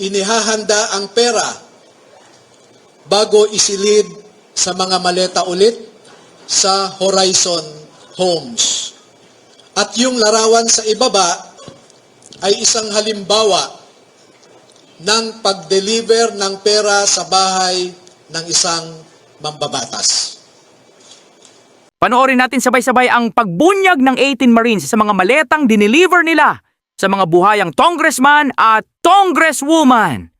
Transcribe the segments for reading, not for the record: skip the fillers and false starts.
inihahanda ang pera bago isilid sa mga maleta ulit sa Horizon Homes. At yung larawan sa ibaba ay isang halimbawa ng pag-deliver ng pera sa bahay ng isang mambabatas. Panoorin natin sabay-sabay ang pagbunyag ng 18 Marines sa mga maletang dineliver nila sa mga buhayang congressman at congresswoman.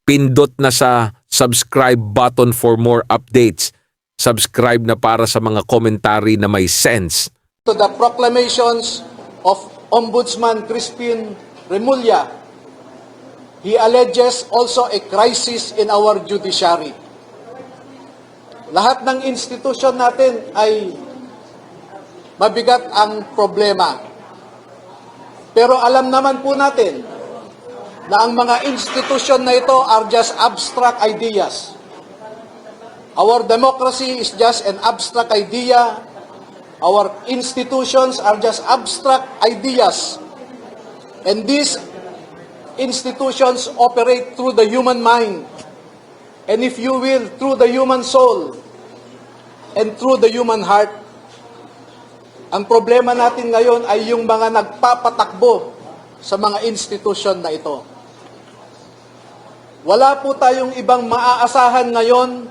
Pindot na sa subscribe button for more updates. Subscribe na para sa mga commentary na may sense. To the proclamations of Ombudsman Crispin Remulla, he alleges also a crisis in our judiciary. Lahat ng institusyon natin ay mabigat ang problema. Pero alam naman po natin na ang mga institusyon na ito are just abstract ideas. Our democracy is just an abstract idea. Our institutions are just abstract ideas. And these institutions operate through the human mind. And if you will, through the human soul and through the human heart. Ang problema natin ngayon ay yung mga nagpapatakbo sa mga institusyon na ito. Wala po tayong ibang maaasahan ngayon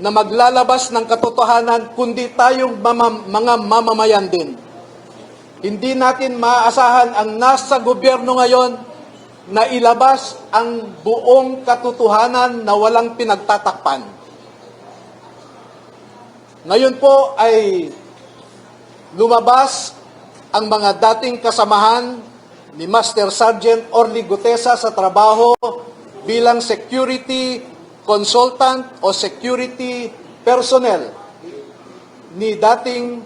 na maglalabas ng katotohanan kundi tayong mga mamamayan din. Hindi natin maaasahan ang nasa gobyerno ngayon na ilabas ang buong katotohanan na walang pinagtatakpan. Ngayon po ay lumabas ang mga dating kasamahan ni Master Sergeant Orly Gutesa sa trabaho bilang security consultant o security personnel ni dating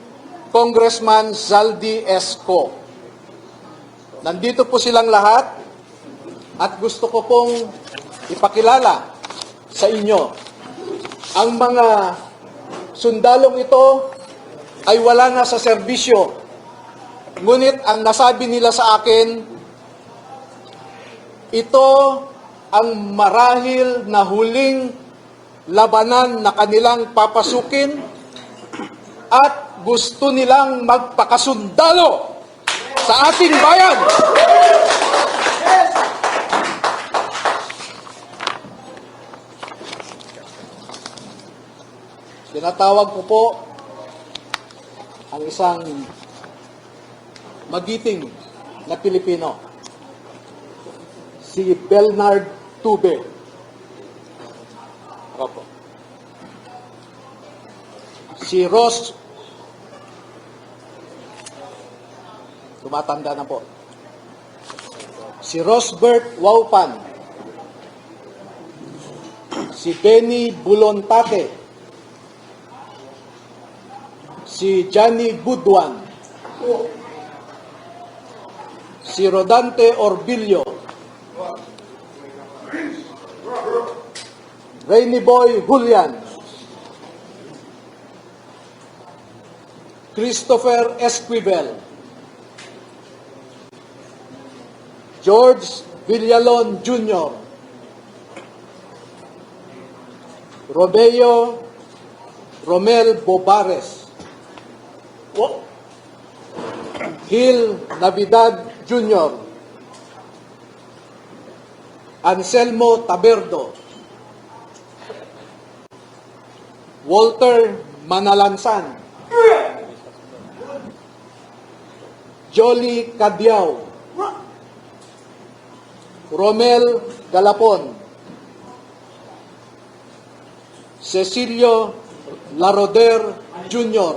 Congressman Zaldi Esco. Nandito po silang lahat at gusto ko pong ipakilala sa inyo. Ang mga sundalong ito ay wala na sa serbisyo. Ngunit ang nasabi nila sa akin, ito ang marahil na huling labanan na kanilang papasukin at gusto nilang magpakasundalo sa ating bayan. Tinatawag ko po ang isang magiting na Pilipino, si Bernard Tube. Opo. Si Ross, tumatanda na po. Si Rosbert Waupan. Si Benny Bulontate. Si Johnny Budwan. Si Rodante Orbillo. Rainy Boy Julian. Christopher Esquivel. George Villalon Jr. Romel Bobares. Gil Navidad Jr. Anselmo Taberdo. Walter Manalansan. Jolly Cadiao. Romel Galapon. Cecilio Laroder Jr.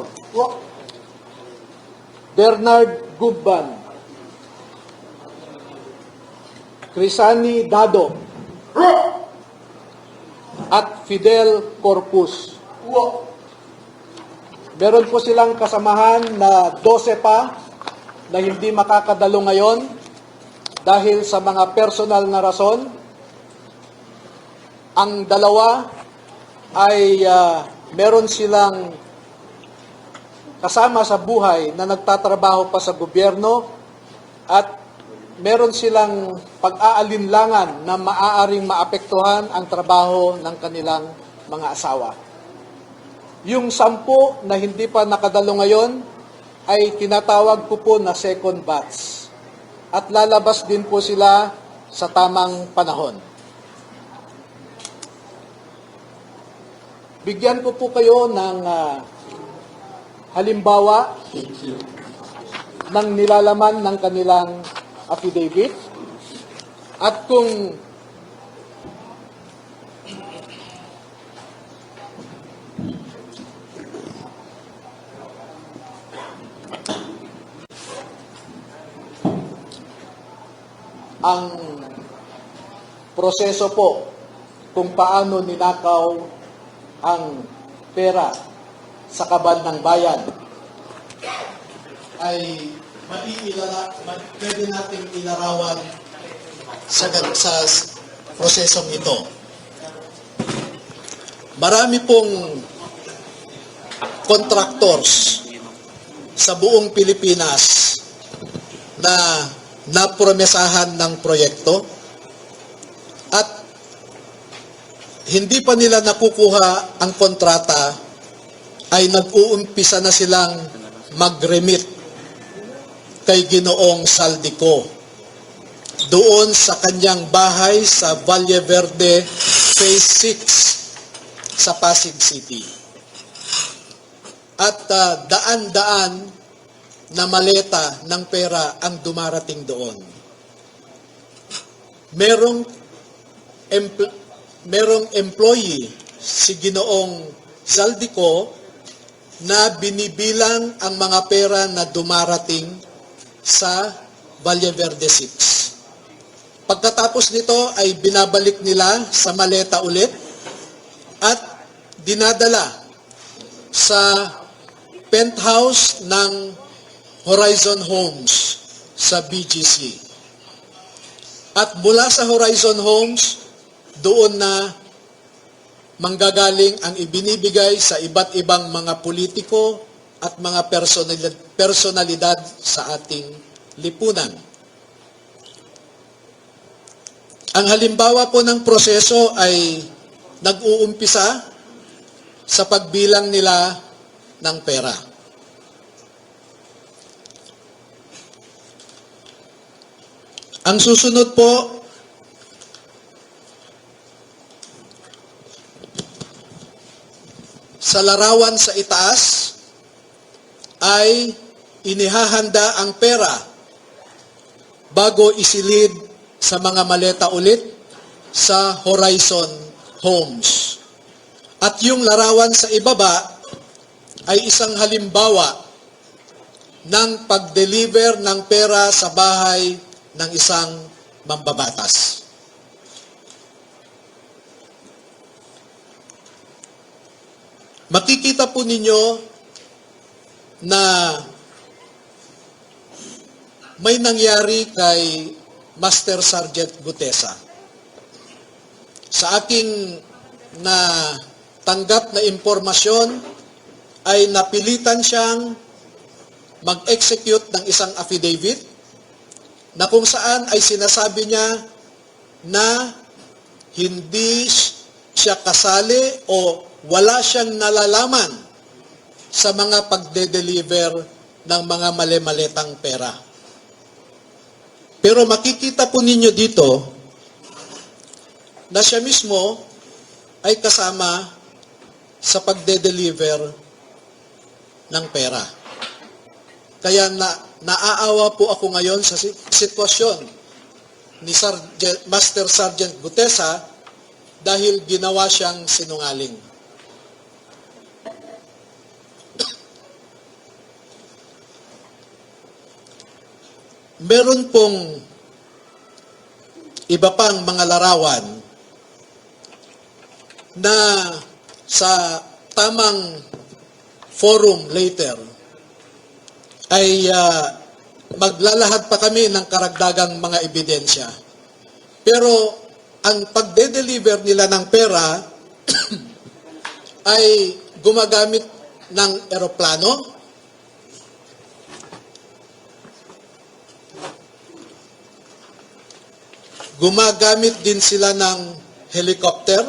Bernard Gubban. Crisani Dado. At Fidel Corpus. Meron po silang kasamahan na 12 pa na hindi makakadalo ngayon dahil sa mga personal na rason. Ang dalawa ay meron silang kasama sa buhay na nagtatrabaho pa sa gobyerno at meron silang pag-aalinlangan na maaaring maapektuhan ang trabaho ng kanilang mga asawa. Yung 10 na hindi pa nakadalo ngayon ay tinatawag ko po na second batch. At lalabas din po sila sa tamang panahon. Bigyan ko po kayo ng halimbawa ng nilalaman ng kanilang affidavit. At kung ang proseso po kung paano ninakaw ang pera sa kaban ng bayan ay pwede nating ilarawan sa prosesong ito. Marami pong contractors sa buong Pilipinas na napromesahan ng proyekto at hindi pa nila nakukuha ang kontrata ay nag-uumpisa na silang mag-remit kay Ginoong Saldico doon sa kanyang bahay sa Valle Verde Phase 6 sa Pasig City. At daan-daan na maleta ng pera ang dumarating doon. Merong employee si Ginoong Saldico na binibilang ang mga pera na dumarating sa Valle Verde 6. Pagkatapos nito ay binabalik nila sa maleta ulit at dinadala sa penthouse ng Horizon Homes sa BGC. At mula sa Horizon Homes, doon na manggagaling ang ibinibigay sa iba't ibang mga politiko at mga personalidad sa ating lipunan. Ang halimbawa po ng proseso ay nag-uumpisa sa pagbilang nila ng pera. Ang susunod po, sa larawan sa itaas, ay inihahanda ang pera bago isilid sa mga maleta ulit sa Horizon Homes. At yung larawan sa ibaba ay isang halimbawa ng pag-deliver ng pera sa bahay ng isang mambabatas. Makikita po ninyo na may nangyari kay Master Sergeant Gutesa. Sa aking tanggap na impormasyon ay napilitan siyang mag-execute ng isang affidavit na kung saan ay sinasabi niya na hindi siya kasali o wala siyang nalalaman sa mga pagde-deliver ng mga mali-maletang pera. Pero makikita po ninyo dito na siya mismo ay kasama sa pagde-deliver ng pera. Kaya naaawa po ako ngayon sa sitwasyon ni Master Sergeant Gutesa dahil ginawa siyang sinungaling. Meron pong iba pang mga larawan na sa tamang forum later ay maglalahad pa kami ng karagdagang mga ebidensya. Pero ang pagde-deliver nila ng pera ay gumagamit ng eroplano Gumagamit din sila ng helicopter.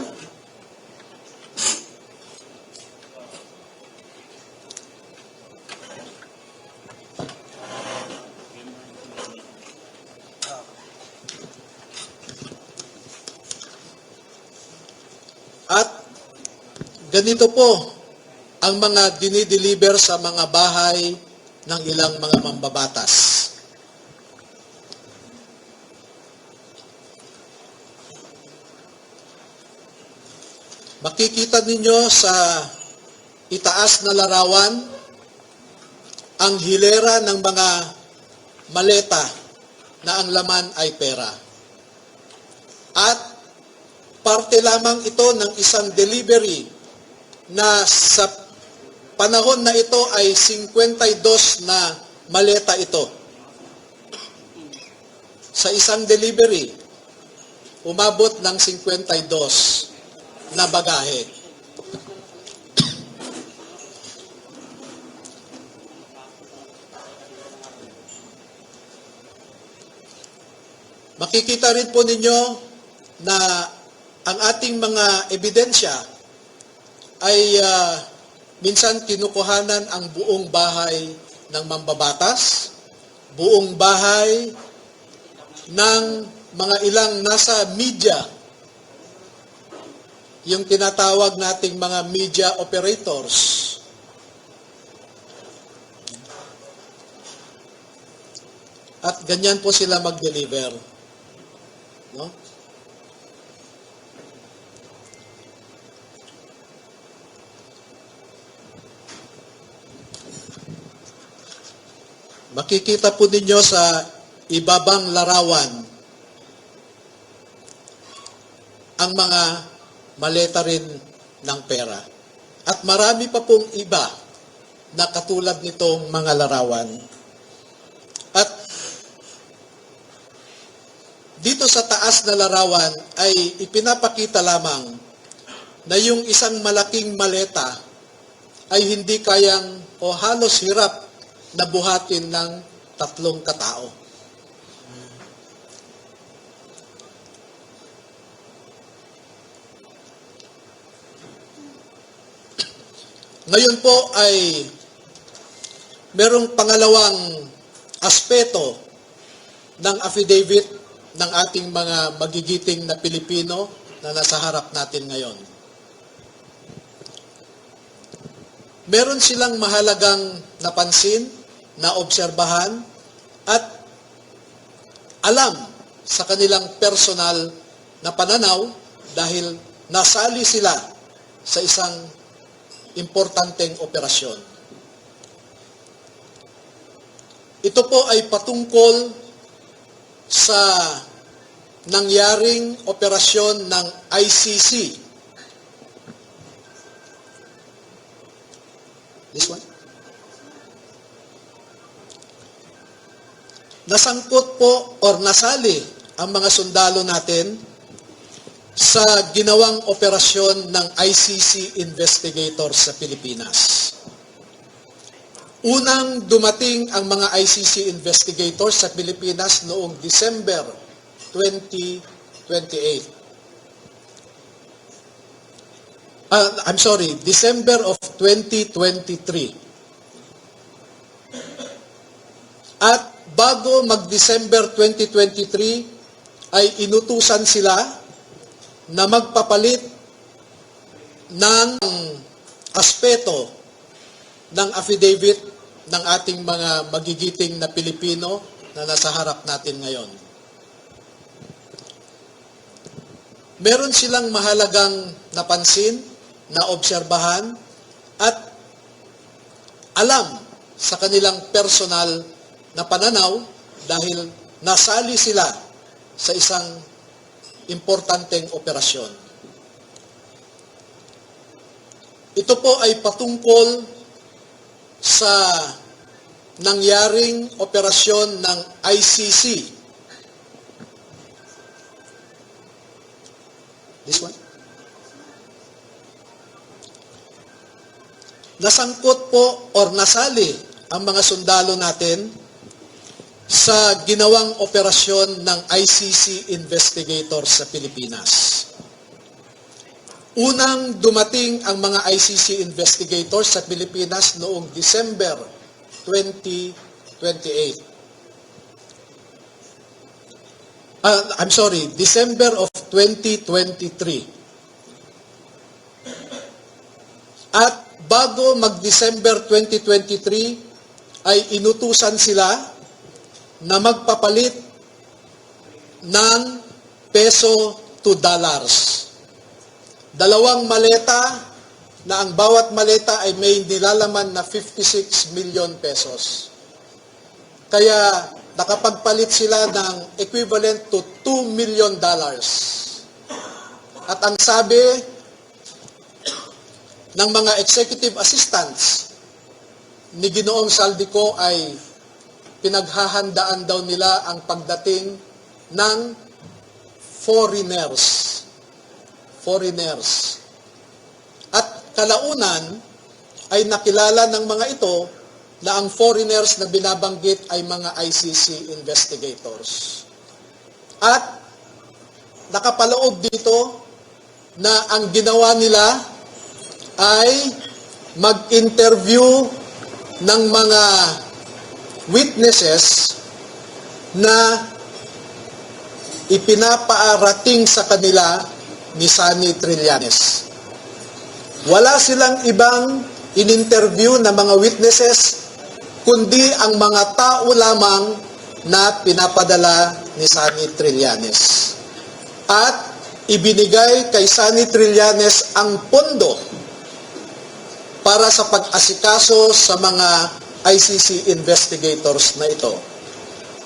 At ganito po ang mga dinideliver sa mga bahay ng ilang mga mambabatas. Makikita ninyo sa itaas na larawan ang hilera ng mga maleta na ang laman ay pera. At parte lamang ito ng isang delivery na sa panahon na ito ay 52 na maleta ito. Sa isang delivery, umabot ng 52 na bagahe. Makikita rin po ninyo na ang ating mga ebidensya ay minsan kinukuhanan ang buong bahay ng mambabatas, buong bahay ng mga ilang nasa media, yung tinatawag nating mga media operators. At ganyan po sila mag-deliver. No? Makikita po ninyo sa ibabang larawan ang mga maleta rin ng pera. At marami pa pong iba na katulad nitong mga larawan. At dito sa taas na larawan ay ipinapakita lamang na yung isang malaking maleta ay hindi kayang o halos hirap na buhatin ng 3 katao. Ngayon po ay merong pangalawang aspeto ng affidavit ng ating mga magigiting na Pilipino na nasa harap natin ngayon. Meron silang mahalagang napansin, naobserbahan, at alam sa kanilang personal na pananaw dahil nasali sila sa isang importanteng operasyon. Ito po ay patungkol sa nangyaring operasyon ng ICC. This one. Nasangkot po or nasali ang mga sundalo natin sa ginawang operasyon ng ICC investigators sa Pilipinas. Unang dumating ang mga ICC investigators sa Pilipinas noong December 2028. December of 2023. At bago mag-December 2023, ay inutusan sila na magpapalit ng aspeto ng affidavit ng ating mga magigiting na Pilipino na nasa harap natin ngayon. Meron silang mahalagang napansin, naobserbahan, at alam sa kanilang personal na pananaw dahil nasali sila sa isang importanteng operasyon. Ito po ay patungkol sa nangyaring operasyon ng ICC. This one. Nasangkot po or nasali ang mga sundalo natin sa ginawang operasyon ng ICC investigator sa Pilipinas. Unang dumating ang mga ICC investigators sa Pilipinas noong December 2028. December of 2023. At bago mag-December 2023, ay inutusan sila na magpapalit ng peso to dollars. Dalawang maleta na ang bawat maleta ay may nilalaman na 56 million pesos. Kaya nakapagpalit sila ng equivalent to $2 million. At ang sabi ng mga executive assistants ni Ginoong Saldico ay pinaghahandaan daw nila ang pagdating ng foreigners. At kalaunan ay nakilala ng mga ito na ang foreigners na binabanggit ay mga ICC investigators. At nakapaloob dito na ang ginawa nila ay mag-interview ng mga witnesses na ipinapaarating sa kanila ni Sunny Trillanes. Wala silang ibang in-interview na mga witnesses, kundi ang mga tao lamang na pinapadala ni Sunny Trillanes. At ibinigay kay Sunny Trillanes ang pondo para sa pag-asikaso sa mga ICC investigators na ito.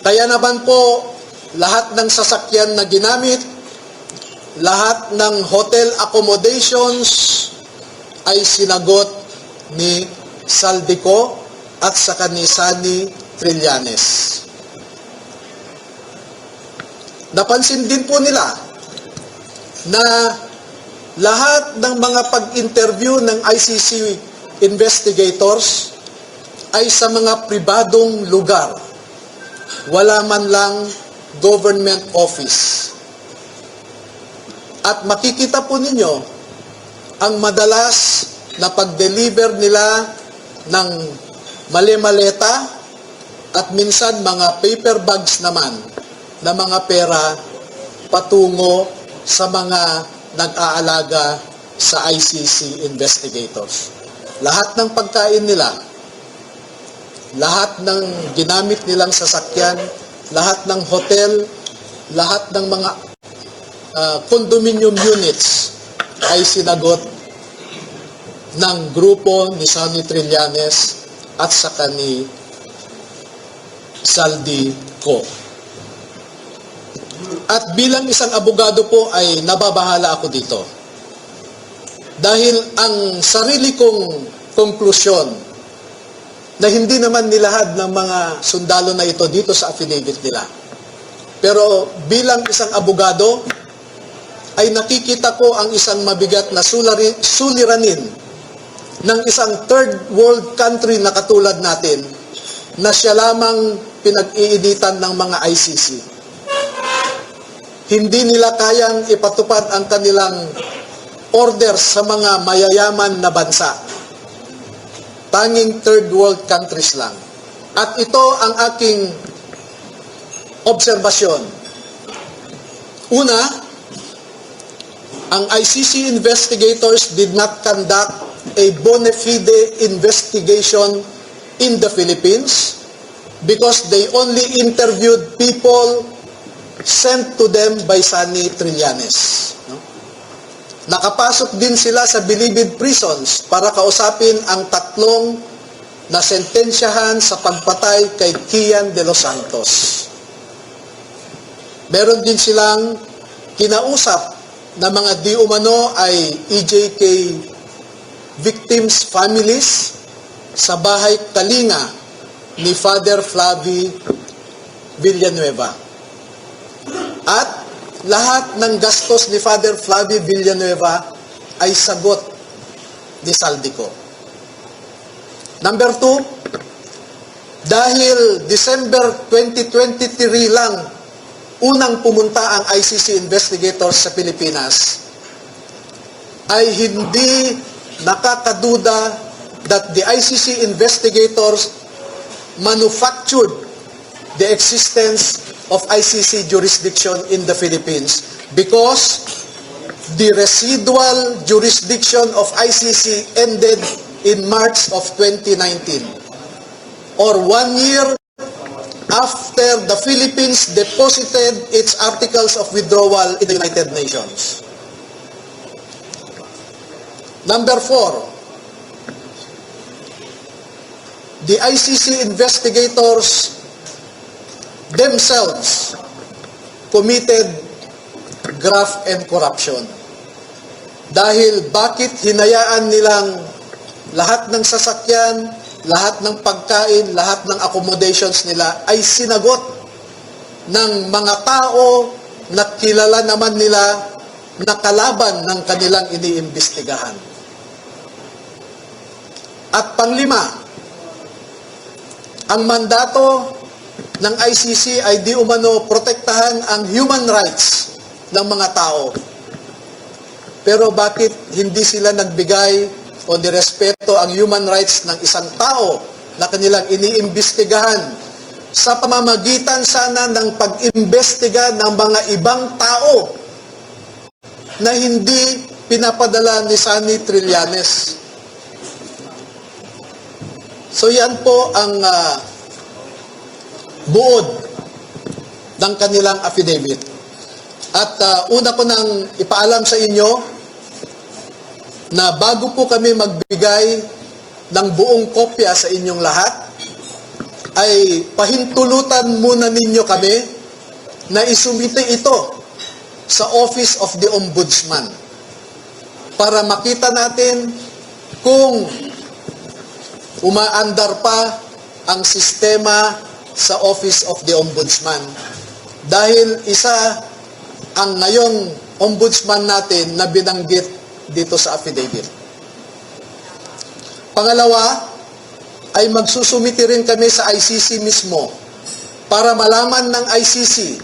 Kaya naman po, lahat ng sasakyan na ginamit, lahat ng hotel accommodations ay sinagot ni Saldico at saka ni Sunny Trillanes. Napansin din po nila na lahat ng mga pag-interview ng ICC investigators ay sa mga pribadong lugar. Wala man lang government office. At makikita po ninyo ang madalas na pag-deliver nila ng mali-maleta at minsan mga paper bags naman na mga pera patungo sa mga nag-aalaga sa ICC investigators. Lahat ng pagkain nila, lahat ng ginamit nilang sasakyan, lahat ng hotel, lahat ng mga condominium units ay sinagot ng grupo ni Sunny Trillanes at saka ni Saldico. At bilang isang abogado po ay nababahala ako dito. Dahil ang sarili kong konklusyon na hindi naman nilahad ng mga sundalo na ito dito sa affidavit nila. Pero bilang isang abogado, ay nakikita ko ang isang mabigat na suliranin ng isang third world country na katulad natin na siya lamang pinag-iinitan ng mga ICC. Hindi nila kayang ipatupad ang kanilang orders sa mga mayayaman na bansa. Tanging third world countries lang. At ito ang aking obserbasyon. Una, ang ICC investigators did not conduct a bona fide investigation in the Philippines because they only interviewed people sent to them by Sunny Trillanes. Nakapasok din sila sa bilibid prisons para kausapin ang tatlong na sentensyahan sa pagpatay kay Kian de los Santos. Meron din silang kinausap na mga di umano ay EJK victims' families sa bahay Kalinga ni Father Flavie Villanueva. At lahat ng gastos ni Father Flavie Villanueva ay sagot ni Saldico. Number 2, dahil December 2023 lang unang pumunta ang ICC investigators sa Pilipinas, ay hindi nakakaduda that the ICC investigators manufactured the existence of ICC jurisdiction in the Philippines because the residual jurisdiction of ICC ended in March of 2019, or 1 year after the Philippines deposited its articles of withdrawal in the United Nations. Number 4, the ICC investigators themselves committed graft and corruption. Dahil bakit hinayaan nilang lahat ng sasakyan, lahat ng pagkain, lahat ng accommodations nila ay sinagot ng mga tao na kilala naman nila na kalaban ng kanilang iniimbestigahan. At panglima, ang mandato ng ICC ay di umano protektahan ang human rights ng mga tao. Pero bakit hindi sila nagbigay o nirespeto ang human rights ng isang tao na kanilang iniimbestigahan sa pamamagitan sana ng pag-imbestiga ng mga ibang tao na hindi pinapadala ni Sunny Trillanes? So yan po ang buod ng kanilang affidavit. At una ko nang ipaalam sa inyo na bago po kami magbigay ng buong kopya sa inyong lahat, ay pahintulutan muna ninyo kami na isumite ito sa Office of the Ombudsman para makita natin kung umaandar pa ang sistema sa Office of the Ombudsman. Dahil isa ang ngayong ombudsman natin na binanggit dito sa affidavit. Pangalawa, ay magsusumiti rin kami sa ICC mismo para malaman ng ICC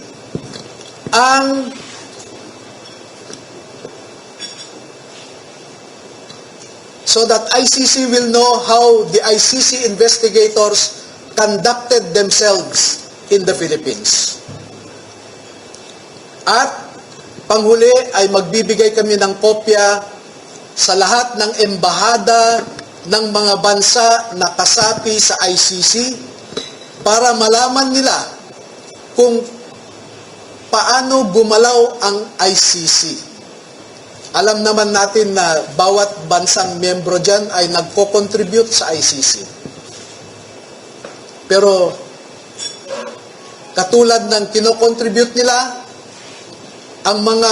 ang so that ICC will know how the ICC investigators conducted themselves in the Philippines. At panghuli ay magbibigay kami ng kopya sa lahat ng embahada ng mga bansa na kasapi sa ICC para malaman nila kung paano gumalaw ang ICC. Alam naman natin na bawat bansang miyembro dyan ay nagko-contribute sa ICC. Pero katulad ng kino-contribute nila, ang mga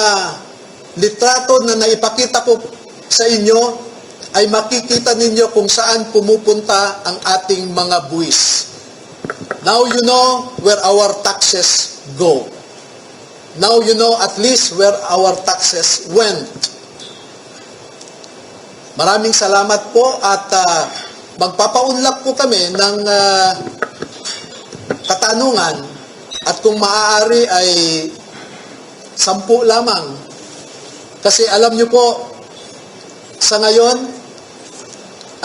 litrato na naipakita ko sa inyo ay makikita ninyo kung saan pumupunta ang ating mga buwis. Now you know where our taxes go. Now you know at least where our taxes went. Maraming salamat po at magpapaunlak po kami ng katanungan at kung maaari ay 10 lamang. Kasi alam nyo po, sa ngayon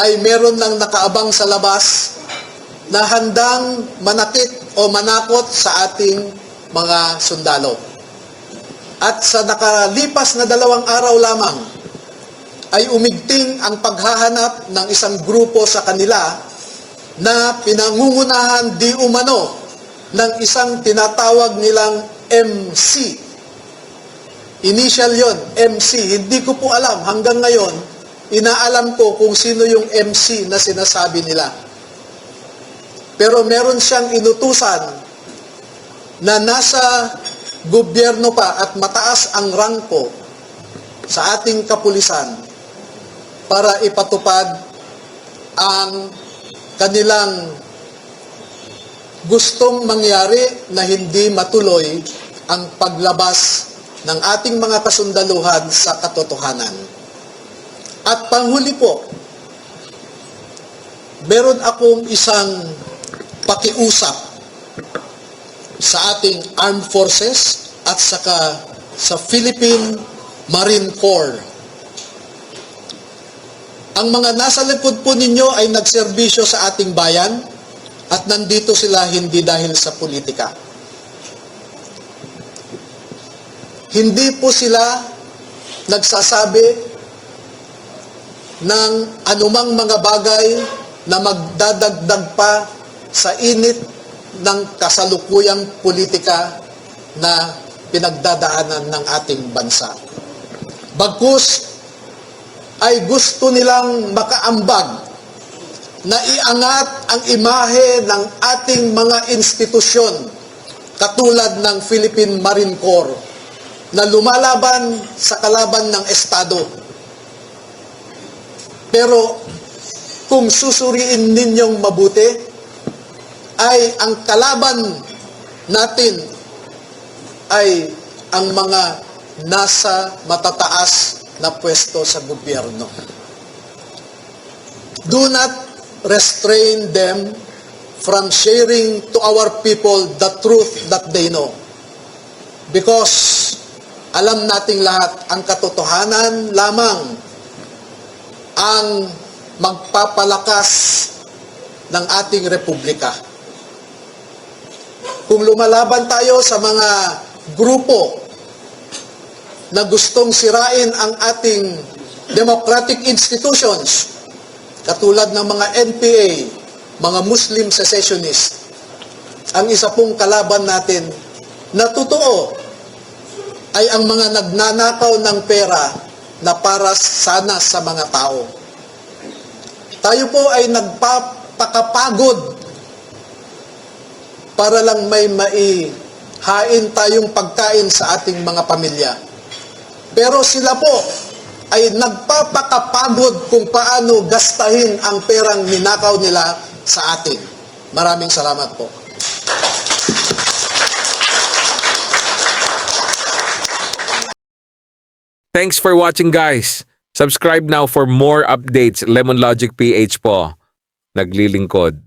ay meron ng nakaabang sa labas na handang manakit o manakot sa ating mga sundalo. At sa nakalipas na 2 araw lamang, ay umigting ang paghahanap ng isang grupo sa kanila na pinangungunahan di umano ng isang tinatawag nilang MC. Initial yon, MC. Hindi ko po alam hanggang ngayon, inaalam ko kung sino yung MC na sinasabi nila. Pero meron siyang inutusan na nasa gobyerno pa at mataas ang rangko sa ating kapulisan para ipatupad ang kanilang gustong mangyari na hindi matuloy ang paglabas ng ating mga kasundaluhan sa katotohanan. At panghuli po, meron akong isang pakiusap sa ating armed forces at saka sa Philippine Marine Corps. Ang mga nasa likod po ninyo ay nagserbisyo sa ating bayan at nandito sila hindi dahil sa politika. Hindi po sila nagsasabi ng anumang mga bagay na magdadagdag pa sa init ng kasalukuyang politika na pinagdadaanan ng ating bansa. Bagkus ay gusto nilang makaambag na iangat ang imahe ng ating mga institusyon katulad ng Philippine Marine Corps na lumalaban sa kalaban ng Estado. Pero kung susuriin ninyong mabuti, ay ang kalaban natin ay ang mga nasa matataas na pwesto sa gobyerno. Do not restrain them from sharing to our people the truth that they know. Because alam nating lahat, ang katotohanan lamang ang magpapalakas ng ating republika. Kung lumalaban tayo sa mga grupo na gustong sirain ang ating democratic institutions, katulad ng mga NPA, mga Muslim secessionists, ang isa pong kalaban natin na totoo ay ang mga nagnanakaw ng pera na para sana sa mga tao. Tayo po ay nagpapakapagod para lang may maihain tayong pagkain sa ating mga pamilya. Pero sila po ay nagpapakapagod kung paano gastahin ang perang ninakaw nila sa atin. Maraming salamat po. Thanks for watching, guys. Subscribe now for more updates. Lemon Logic PH po. Naglilingkod.